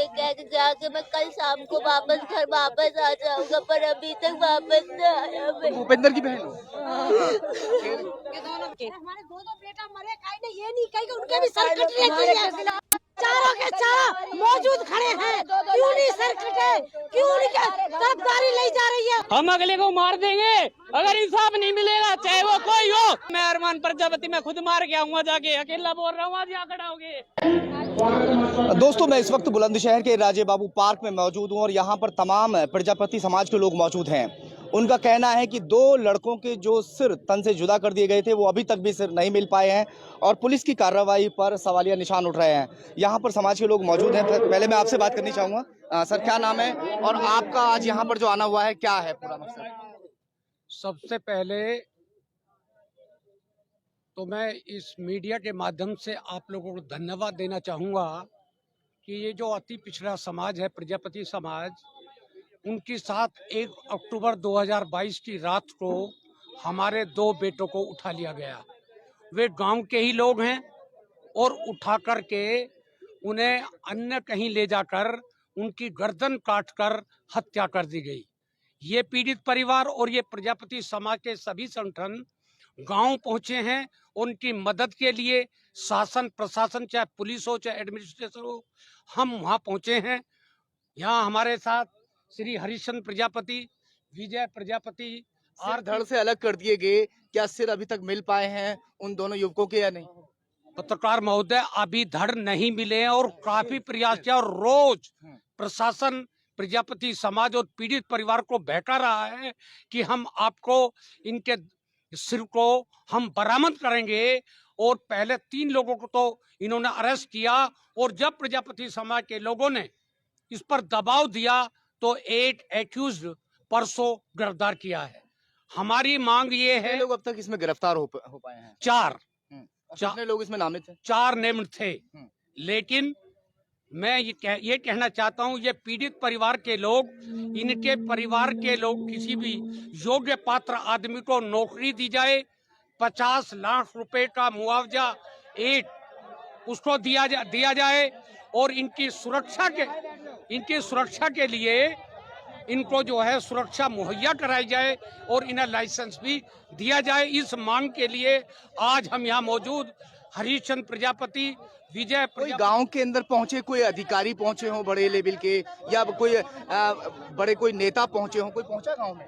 ये कह के जाके मैं कल शाम को वापस घर वापस आ जाऊंगा, पर अभी तक वापस न आया। भूपेंद्र की बहन हो? ये दोनों के हमारे दो बेटा मरे, काहे ने ये नहीं कही कि उनके भी सर कट रहे हैं। चारों के चारों मौजूद खड़े हैं, क्यों नहीं सर कटे, क्यों नहीं गिरफ्तारी ली जा रही है? हम अगले को मार देंगे अगर इंसाफ नहीं मिलेगा, चाहे वो कोई हो। मैं अरमान प्रजापति में खुद मार के आऊंगा, जाके अकेला बोल रहा हूँ, आज यहाँ खड़ा होगे। दोस्तों, मैं इस वक्त बुलंदशहर के राजे बाबू पार्क में मौजूद हूँ और यहाँ पर तमाम प्रजापति समाज के लोग मौजूद हैं। उनका कहना है कि 2 लड़कों के जो सिर तन से जुदा कर दिए गए थे वो अभी तक भी सिर नहीं मिल पाए हैं और पुलिस की कार्रवाई पर सवालिया निशान उठ रहे हैं। यहाँ पर समाज के लोग मौजूद हैं। पहले मैं आपसे बात करनी चाहूँगा, सर क्या नाम है और आपका आज यहाँ पर जो आना हुआ है क्या है पूरा मकसद? सबसे पहले तो मैं इस मीडिया के माध्यम से आप लोगों को धन्यवाद देना चाहूँगा कि ये जो अति पिछड़ा समाज है, प्रजापति समाज, उनके साथ 1 अक्टूबर 2022 की रात को हमारे 2 बेटों को उठा लिया गया। वे गांव के ही लोग हैं और उठा कर के उन्हें अन्य कहीं ले जाकर उनकी गर्दन काटकर हत्या कर दी गई। ये पीड़ित परिवार और ये प्रजापति समाज के सभी संगठन गांव पहुंचे हैं उनकी मदद के लिए। शासन प्रशासन, चाहे पुलिस हो चाहे एडमिनिस्ट्रेशन हो, हम वहां पहुंचे हैं। यहाँ हमारे साथ श्री हरिश्चंद्र प्रजापति, विजय प्रजापति। सिर धड़ से अलग कर दिए गए, क्या सिर अभी तक मिल पाए हैं उन दोनों युवकों के या नहीं? पत्रकार महोदय, अभी धड़ नहीं मिले हैं और काफी प्रयास किया और रोज प्रशासन प्रजापति समाज और पीड़ित परिवार को बहका रहा है कि हम आपको इनके सिर को हम बरामद करेंगे। और पहले 3 लोगों को तो इन्होंने अरेस्ट किया और जब प्रजापति समाज के लोगों ने इस पर दबाव दिया तो 8 एक्यूज्ड परसों गिरफ्तार किया है। हमारी मांग ये है, लोग अब तक इसमें गिरफ्तार हो पाए हैं? 4 कितने लोग इसमें नामित थे? 4 नेम्ड थे। लेकिन मैं ये कहना चाहता हूँ, ये पीड़ित परिवार के लोग, इनके परिवार के लोग, किसी भी योग्य पात्र आदमी को नौकरी दी जाए, 50 लाख रुपए का मुआवजा उसको दिया जाए और इनकी सुरक्षा के लिए इनको जो है सुरक्षा मुहैया कराई जाए और इन्हें लाइसेंस भी दिया जाए। इस मांग के लिए आज हम यहाँ मौजूद हरिश्चंद्र प्रजापति, विजय कोई गांव के अंदर पहुंचे, कोई अधिकारी पहुंचे हों बड़े लेवल के, या कोई नेता पहुंचे हों, कोई पहुंचा गांव में?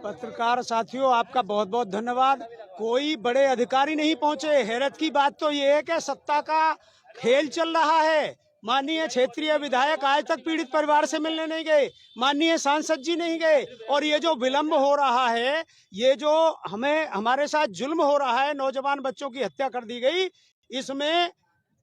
पत्रकार साथियों, आपका बहुत बहुत धन्यवाद। कोई बड़े अधिकारी नहीं पहुंचे। हैरत की बात तो ये है कि सत्ता का खेल चल रहा है। माननीय क्षेत्रीय विधायक आज तक पीड़ित परिवार से मिलने नहीं गए, माननीय सांसद जी नहीं गए। और ये जो विलंब हो रहा है, ये जो हमारे साथ जुल्म हो रहा है, नौजवान बच्चों की हत्या कर दी गई, इसमें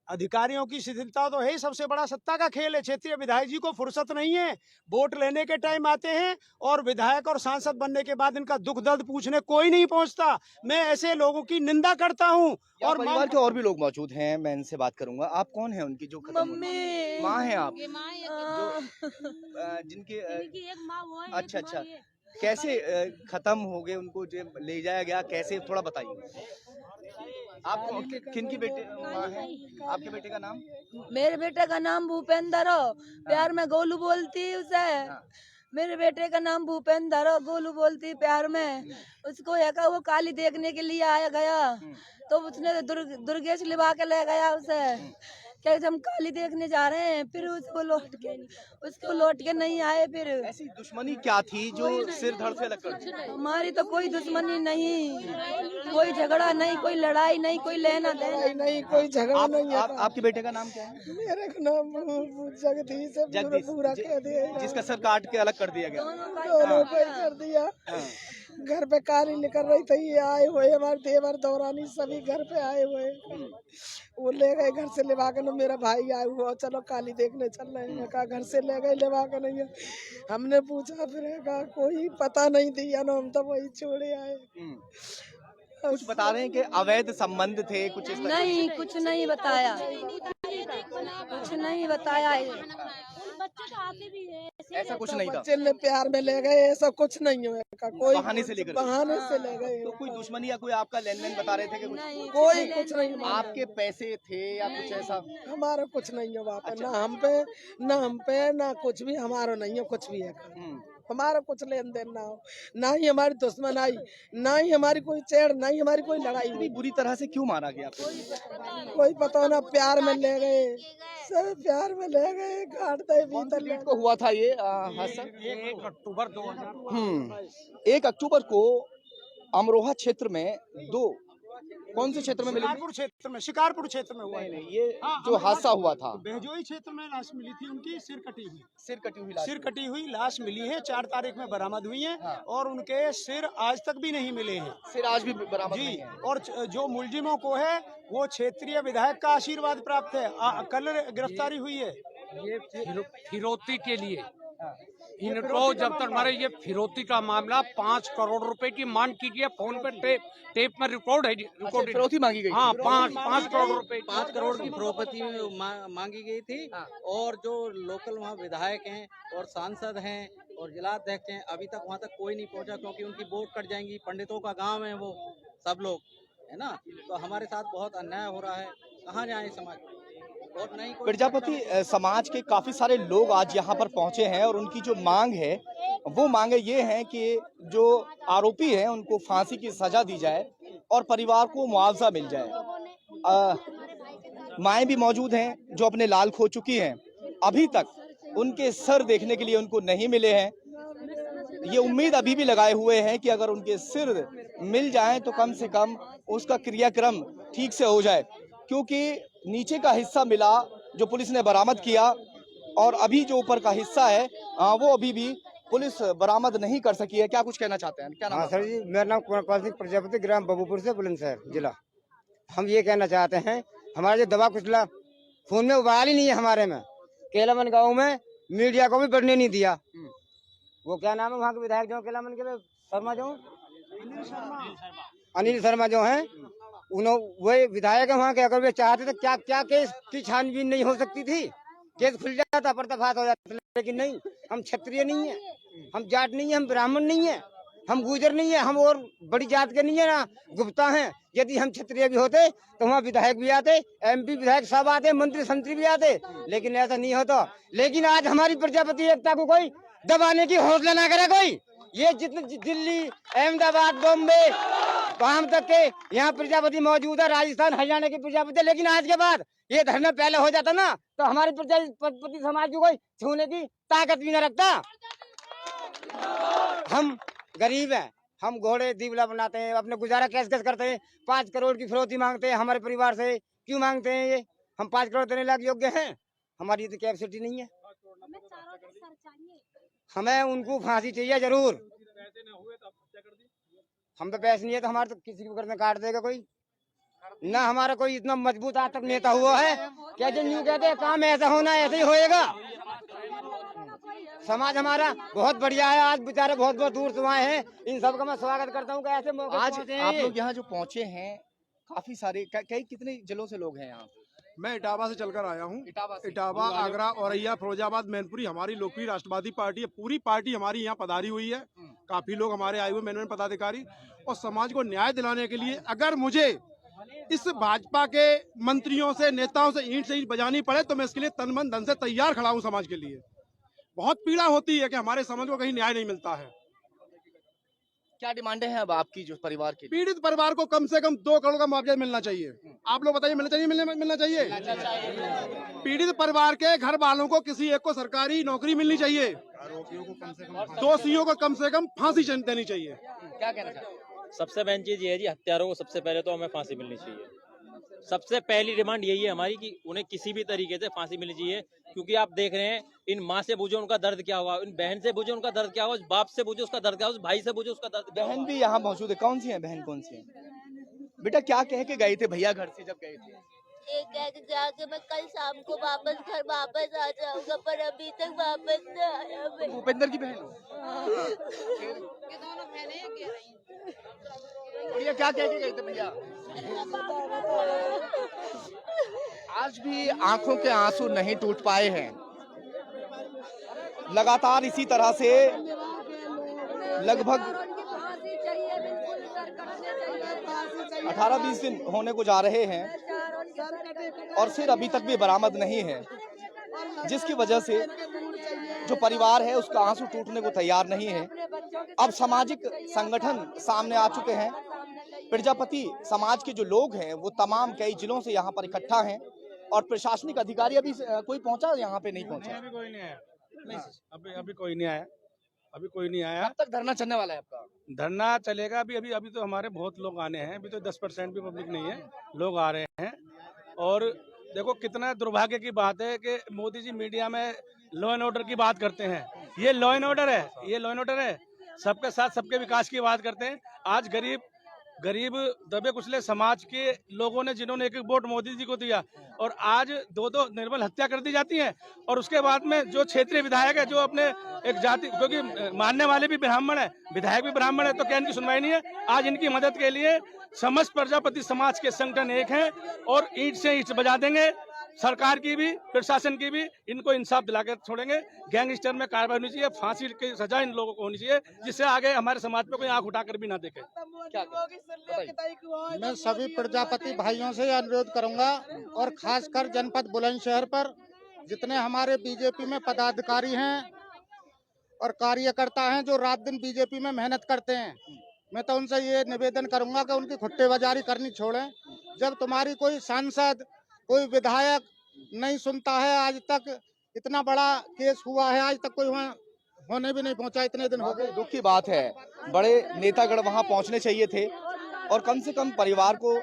अधिकारियों की शिथिलता तो है ही। सबसे बड़ा सत्ता का खेल है। क्षेत्रीय विधायक जी को फुर्सत नहीं है, वोट लेने के टाइम आते हैं और विधायक और सांसद बनने के बाद इनका दुख दर्द पूछने कोई नहीं पहुंचता। मैं ऐसे लोगों की निंदा करता हूँ। और परिवार के और भी लोग मौजूद हैं, मैं इनसे बात करूंगा। आप कौन हैं उनकी जो खत्म मम्मी, माँ हैं आप? जिनकी एक माँ वो है, अच्छा, कैसे खत्म हो गए, उनको जो ले जाया गया कैसे, थोड़ा बताइए। आप किन की बेटे माँ हैं? आपके बेटे का नाम? मेरे बेटे का नाम भूपेंद्र हो, प्यार में गोलू बोलती उसे। मेरे बेटे का नाम भूपेंद्र हो, गोलू बोलती प्यार में। उसको वो काली देखने के लिए आया गया तो उसने दुर्गेश लिवा के ले गया उसे, क्या हम काली देखने जा रहे हैं, फिर उसको लौट के नहीं आए। फिर ऐसी दुश्मनी क्या थी जो सिर धड़ से अलग कर दी? हमारी तो कोई दुश्मनी नहीं, कोई झगड़ा नहीं, कोई लड़ाई नहीं, कोई लेना देना नहीं, कोई झगड़ा नहीं है। आपके बेटे का नाम क्या है? मेरे का नाम जगदीश पूरा कह दिया, जिसका सर काट के अलग कर दिया गया। दोनों को कर दिया। घर पे कार्य निकल रही थी, ये आए हुए हमारे देवर दौरानी सभी घर पे आए हुए, वो ले गए घर से लेवा के। मेरा भाई आया हुआ, चलो काली देखने चल रहे हैं, कहा घर से ले गए लेवा के। नहीं हमने पूछा, फिर कहा कोई पता नहीं दिया ना, हम तो वही छोड़े आए। कुछ बता रहे हैं कि अवैध संबंध थे कुछ? नहीं, कुछ नहीं बताया, कुछ नहीं बताया। बच्चे तो आते भी है। ऐसा कुछ नहीं था। बच्चे ने प्यार में ले गए, ऐसा कुछ नहीं हुआ का। कोई बहाने से लेकर बहाने से ले गए। तो कोई दुश्मनी या कोई आपका लेन देन बता रहे थे कि कुछ कोई कुछ नहीं हुआ। आपके पैसे थे या कुछ ऐसा? हमारा कुछ नहीं है वहाँ पे। अच्छा। ना हम पे ना कुछ भी हमारा नहीं है, कुछ भी है। हमारा कुछ लेन देन ना हो, ना ही हमारी दुश्मन आई, ना ही हमारी कोई चेड़, ना ही हमारी कोई लड़ाई इतनी हुई। बुरी तरह से क्यों मारा गया आपको? कोई पता ना, प्यार में ले गए, सब प्यार में ले गए, काटते भीतर ले को हुआ था ये हादसा? 1 अक्टूबर 2000। 1 अक्टूबर को अमरोहा क्षेत्र में दो, कौन से क्षेत्र में मिली? शिकारपुर क्षेत्र में हुआ। नहीं, ये जो हादसा हुआ था बेहजोई क्षेत्र में लाश मिली थी, उनकी सिर कटी हुई लाश सिर कटी हुई लाश मिली है। 4 तारीख में बरामद हुई है। हाँ। और उनके सिर आज तक भी नहीं मिले हैं सिर आज भी बरामद जी। नहीं है। और जो मुलजिमों को है वो क्षेत्रीय विधायक का आशीर्वाद प्राप्त है। कल गिरफ्तारी हुई है। ये फिरौती के लिए इनको जब तक हमारे ये फिरौती का मामला 5 करोड़ रुपए की मांग कीजिए, फोन पे टेप में रिकॉर्ड है, रिकॉर्ड फिरौती मांगी गई? हाँ, 5 करोड़ रुपए। 5 करोड़ की प्रॉपर्टी मांगी गई थी। हाँ। और जो लोकल वहाँ विधायक हैं और सांसद हैं और जिलाध्यक्ष हैं, अभी तक वहाँ तक कोई नहीं पहुँचा, क्योंकि उनकी वोट कट जाएंगी। पंडितों का गांव है वो सब लोग, है ना। तो हमारे साथ बहुत अन्याय हो रहा है, कहाँ जाए समाज और नहीं। प्रजापति समाज के काफी सारे लोग आज यहाँ पर पहुंचे हैं और उनकी जो मांग है वो मांगे ये हैं कि जो आरोपी हैं उनको फांसी की सजा दी जाए और परिवार को मुआवजा मिल जाए। माएँ भी मौजूद हैं जो अपने लाल खो चुकी हैं, अभी तक उनके सर देखने के लिए उनको नहीं मिले हैं। ये उम्मीद अभी भी लगाए हुए हैं कि अगर उनके सिर मिल जाएं तो कम से कम उसका क्रियाक्रम ठीक से हो जाए, क्योंकि नीचे का हिस्सा मिला जो पुलिस ने बरामद किया और अभी जो ऊपर का हिस्सा है वो अभी भी पुलिस बरामद नहीं कर सकी है। क्या कुछ कहना चाहते हैं? क्या नाम? हाँ सर जी, मेरा नाम कुमार सिंह, प्रजापति, ग्राम बबूपुर से बुलंदशहर जिला। हम ये कहना चाहते हैं, हमारा जो दबा कुचला फोन में उबाल ही नहीं है हमारे में। केलामन गांव में मीडिया को भी बढ़ने नहीं दिया। वो क्या नाम है वहाँ के विधायक जो केलामन के शर्मा, जो अनिल शर्मा जो है, वही विधायक है वहाँ के। अगर वे चाहते तो क्या क्या केस की छानबीन नहीं हो सकती थी, केस खुल जाता, पर्दाफाश हो जाता। लेकिन नहीं, हम क्षत्रिय नहीं है, हम जाट नहीं है, हम ब्राह्मण नहीं है, हम गुजर नहीं है, हम और बड़ी जात के नहीं है ना, गुप्ता हैं। यदि हम क्षत्रिय भी होते तो वहाँ विधायक भी आते, MP विधायक सब आते, मंत्री संतरी भी आते, लेकिन ऐसा नहीं होता। लेकिन आज हमारी प्रजापति एकता को कोई दबाने की हौसला ना करे कोई। ये जितने दिल्ली, अहमदाबाद, बॉम्बे, वहां तक के यहाँ प्रजापति मौजूद है, राजस्थान, हरियाणा की प्रजापति। लेकिन आज के बाद ये धरना पहले हो जाता ना तो हमारी प्रजापति समाज को कोई छूने की ताकत भी न रखता। हम गरीब हैं, हम घोड़े दीवला बनाते हैं, अपने गुजारा कैसे करते हैं। 5 करोड़ की फिरौती मांगते हैं हमारे परिवार से। क्यों मांगते हैं ये? हम 5 करोड़ देने लायक योग्य हैं? हमारी तो कैपेसिटी नहीं है। हमें उनको फांसी चाहिए जरूर। हम तो पैसे नहीं है तो हमारे तो किसी को गर्दन काट देगा कोई ना। हमारा कोई इतना मजबूत आज तक नेता हुआ है क्या जो न्यू कहते हैं काम ऐसा होना ऐसे ही होएगा। समाज हमारा बहुत बढ़िया है। आज बेचारे बहुत बहुत दूर से आए हैं, इन सबका मैं स्वागत करता हूँ। ऐसे मौके आज पहुंचे आप हैं। लोग यहाँ जो पहुंचे हैं, काफी सारे कई कितने जिलों से लोग हैं यहाँ? मैं इटावा से चलकर आया हूँ। से? इटावा, आगरा, औरैया, फिरोजाबाद, मैनपुरी। हमारी लोकप्रिय राष्ट्रवादी पार्टी है, पूरी पार्टी हमारी यहाँ पधारी हुई है। काफी लोग हमारे आए हुए मैंने पदाधिकारी, और समाज को न्याय दिलाने के लिए अगर मुझे इस भाजपा के मंत्रियों से, नेताओं से ईंट से ईंट बजानी पड़े तो मैं इसके लिए तन मन धन से तैयार खड़ा हूँ। समाज के लिए बहुत पीड़ा होती है कि हमारे समाज को कहीं न्याय नहीं मिलता है। क्या डिमांडें हैं अब आपकी जो परिवार की? पीड़ित परिवार को कम से कम 2 करोड़ का मुआवजा मिलना चाहिए। आप लोग बताइए, मिलना चाहिए? मिलना चाहिए। पीड़ित परिवार के घर वालों को किसी एक को सरकारी नौकरी मिलनी चाहिए। दोषियों को कम से कम फांसी देनी चाहिए। क्या कहना चाहते हैं? सबसे मेन चीज ये है जी, हत्यारों को सबसे पहले तो हमें फांसी मिलनी चाहिए। सबसे पहली डिमांड यही है हमारी कि उन्हें किसी भी तरीके से फांसी मिलनी चाहिए, क्योंकि आप देख रहे हैं इन माँ से पूछो उनका दर्द क्या हुआ, इन बहन से पूछो उनका दर्द क्या हुआ, उस बाप से पूछो उसका दर्द क्या हुआ, उस भाई से पूछो उसका दर्द क्या हुआ। बहन भी यहाँ मौजूद है। कौन सी है बहन? कौन सी है बेटा? क्या कह के गए थे भैया घर से जब गए थे? ये कह के जाके मैं कल शाम को घर वापस आ जाऊंगा, पर अभी तक वापस न आया। मैं भूपेंद्र की बहन हो? ये दोनों बहनें भैया क्या कह के गए थे भैया? आज भी आंखों के आंसू नहीं टूट पाए हैं। लगातार इसी तरह से लगभग 18-20 दिन होने को जा रहे हैं और सिर अभी तक भी बरामद नहीं है, जिसकी वजह से जो परिवार है उसका आंसू टूटने को तैयार नहीं है। अब सामाजिक संगठन सामने आ चुके हैं। प्रजापति समाज के जो लोग हैं वो तमाम कई जिलों से यहाँ पर इकट्ठा हैं और प्रशासनिक अधिकारी अभी कोई पहुंचा यहाँ पे नहीं पहुंचा? अभी कोई नहीं आया, अभी कोई नहीं आया, अभी कोई नहीं आया। कब तक धरना चलने वाला है आपका? धरना चलेगा अभी तो हमारे बहुत लोग आने हैं, अभी तो 10% भी पब्लिक नहीं है, लोग आ रहे हैं। और देखो कितना दुर्भाग्य की बात है कि मोदी जी मीडिया में लॉ एंड ऑर्डर की बात करते हैं। ये लॉ एंड ऑर्डर है, ये लॉ एंड ऑर्डर है। सबके साथ सबके विकास की बात करते हैं। आज गरीब दबे कुचले समाज के लोगों ने जिन्होंने एक वोट मोदी जी को दिया और आज दो निर्मल हत्या कर दी जाती है। और उसके बाद में जो क्षेत्रीय विधायक है जो अपने एक जाति, क्योंकि मानने वाले भी ब्राह्मण है, विधायक भी ब्राह्मण है, तो क्या इनकी सुनवाई नहीं है? आज इनकी मदद के लिए समस्त प्रजापति समाज के संगठन एक हैं और ईंट से ईंट बजा देंगे। सरकार की भी, प्रशासन की भी, इनको इंसाफ दिलाकर छोड़ेंगे। गैंगस्टर में कार्रवाई होनी चाहिए, फांसी की सजा इन लोगों को होनी चाहिए, जिससे आगे हमारे समाज पे कोई आंख उठाकर भी ना देखे। मैं सभी प्रजापति भाइयों से अनुरोध करूंगा और खासकर जनपद बुलंदशहर पर जितने हमारे बीजेपी में पदाधिकारी हैं और कार्यकर्ता हैं जो रात दिन बीजेपी में मेहनत करते हैं, मैं तो उनसे ये निवेदन करूंगा कि उनकी खुट्टेबाजारी करनी छोड़ें। जब तुम्हारी कोई सांसद, कोई विधायक नहीं सुनता है, आज तक इतना बड़ा केस हुआ है, आज तक कोई वहाँ होने भी नहीं पहुंचा, इतने दिन हो गए। दुख की बात है, बड़े नेतागण वहां पहुंचने चाहिए थे और कम से कम परिवार को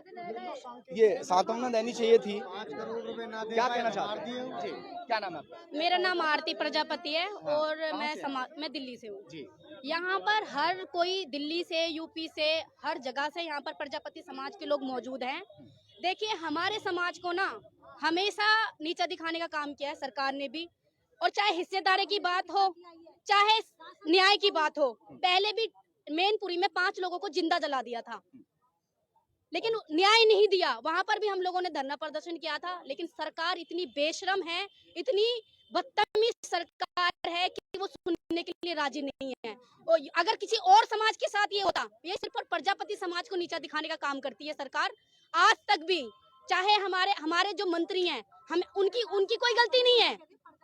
ये सांत्वना देनी चाहिए थी। क्या कहना चाहते हैं जी? क्या नाम है आपका? मेरा नाम आरती प्रजापति है और मैं दिल्ली से हूँ। यहाँ पर हर कोई दिल्ली से, यूपी से, हर जगह से यहाँ पर प्रजापति समाज के लोग मौजूद हैं। देखिए, हमारे समाज को ना हमेशा नीचा दिखाने का काम किया है सरकार ने भी, और चाहे हिस्सेदारी की बात हो, चाहे न्याय की बात हो। पहले भी मैनपुरी में 5 लोगों को जिंदा जला दिया था, लेकिन न्याय नहीं दिया। वहां पर भी हम लोगों ने धरना प्रदर्शन किया था, लेकिन सरकार इतनी बेशरम है, इतनी बदतमीज सरकार है कि वो सुनने के लिए राजी नहीं है। और अगर किसी और समाज के साथ ये होता, ये सिर्फ प्रजापति समाज को नीचा दिखाने का काम करती है सरकार। आज तक भी चाहे हमारे जो मंत्री हैं, हम उनकी कोई गलती नहीं है,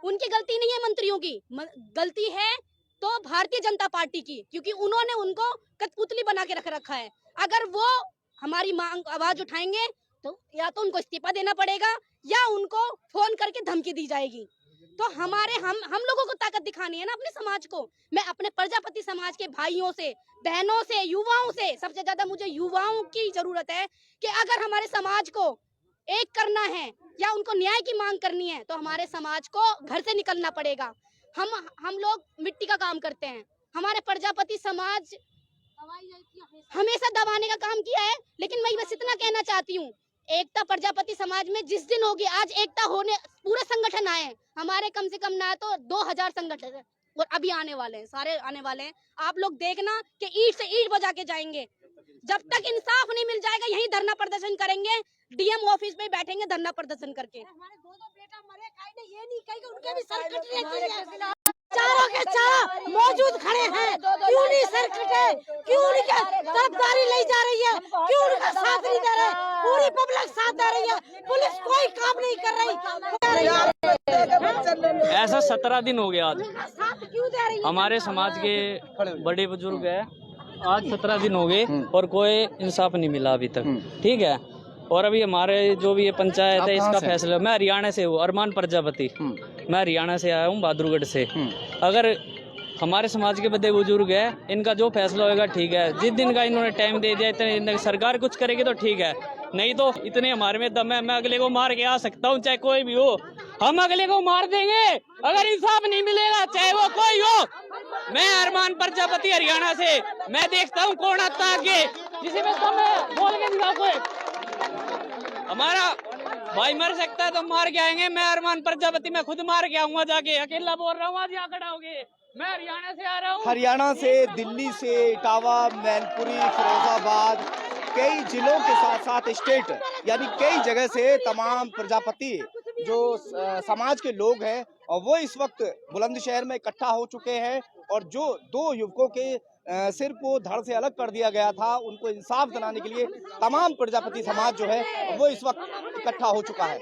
उनकी गलती नहीं है, मंत्रियों की गलती है तो भारतीय जनता पार्टी की, क्योंकि उन्होंने उनको कठपुतली बना के रख रखा है। अगर वो हमारी मांग आवाज उठाएंगे तो या तो उनको इस्तीफा देना पड़ेगा या उनको फोन करके धमकी दी जाएगी। तो हम लोगों को ताकत दिखानी है ना अपने समाज को। मैं अपने प्रजापति समाज के भाइयों से, बहनों से, युवाओं से, सबसे ज्यादा मुझे युवाओं की जरूरत है कि अगर हमारे समाज को एक करना है या उनको न्याय की मांग करनी है तो हमारे समाज को घर से निकलना पड़ेगा। हम लोग मिट्टी का काम करते हैं, हमारे प्रजापति समाज हमेशा दबाने का काम किया है। लेकिन मैं बस इतना कहना चाहती हूँ, एकता प्रजापति समाज में जिस दिन होगी, आज एकता होने पूरे संगठन आए हैं हमारे, कम से कम ना तो 2000 संगठन और अभी आने वाले हैं, सारे आने वाले हैं। आप लोग देखना कि ईंट से ईंट बजा के जाएंगे। जब तक इंसाफ नहीं मिल जाएगा यहीं धरना प्रदर्शन करेंगे, डीएम ऑफिस में बैठेंगे धरना प्रदर्शन करके। हमारे 2 बेटा मरे, ये नहीं कहेंगे उनके भी सर कटने चाहिए। चारों के चारों मौजूद खड़े हैं, क्यों नहीं सर कटे? क्यों उनके गिरफ्तारी ली जा रही है? क्यों उनका साथ नहीं दे रहे? पूरी पब्लिक साथ दे रही है, पुलिस कोई काम नहीं कर रही। ऐसा 17 दिन हो गया आज साथ क्यों दे रही है? हमारे समाज के बड़े बुजुर्ग है, आज 17 दिन हो गए और कोई इंसाफ नहीं मिला अभी तक। ठीक है, और अभी हमारे जो भी ये पंचायत है इसका फैसला, मैं हरियाणा से हूँ, अरमान प्रजापति, मैं हरियाणा से आया हूँ, बहादुरगढ़ से। अगर हमारे समाज के बड़े बुजुर्ग है, इनका जो फैसला होगा ठीक है। जिस दिन का इन्होंने टाइम दे दिया, इतने दिन सरकार कुछ करेगी तो ठीक है, नहीं तो इतने हमारे में दम है, मैं अगले को मार के आ सकता हूँ, चाहे कोई भी हो, हम अगले को मार देंगे अगर इंसाफ नहीं मिलेगा, चाहे वो कोई हो। मैं अरमान प्रजापति हरियाणा से, मैं देखता हूँ कौन आता है आगे, जिसे में दम है बोल के दिखाओ कोई। हमारा भाई मर सकता है तो मार के आएंगे। मैं अरमान प्रजापति, मैं खुद मार के आऊंगा जाके, अकेला बोल रहा हूँ, आज यहाँ खड़ा होगे। मैं हरियाणा से आ रहा हूँ, हरियाणा से, दिल्ली से, इटावा, मैनपुरी, फिरोजाबाद, कई जिलों के साथ साथ स्टेट यानी कई जगह से तमाम प्रजापति जो समाज के लोग हैं और वो इस वक्त बुलंदशहर में इकट्ठा हो चुके हैं और जो दो युवकों के सिर को धड़ से अलग कर दिया गया था उनको इंसाफ दिलाने के लिए तमाम प्रजापति समाज जो है वो इस वक्त इकट्ठा हो चुका है।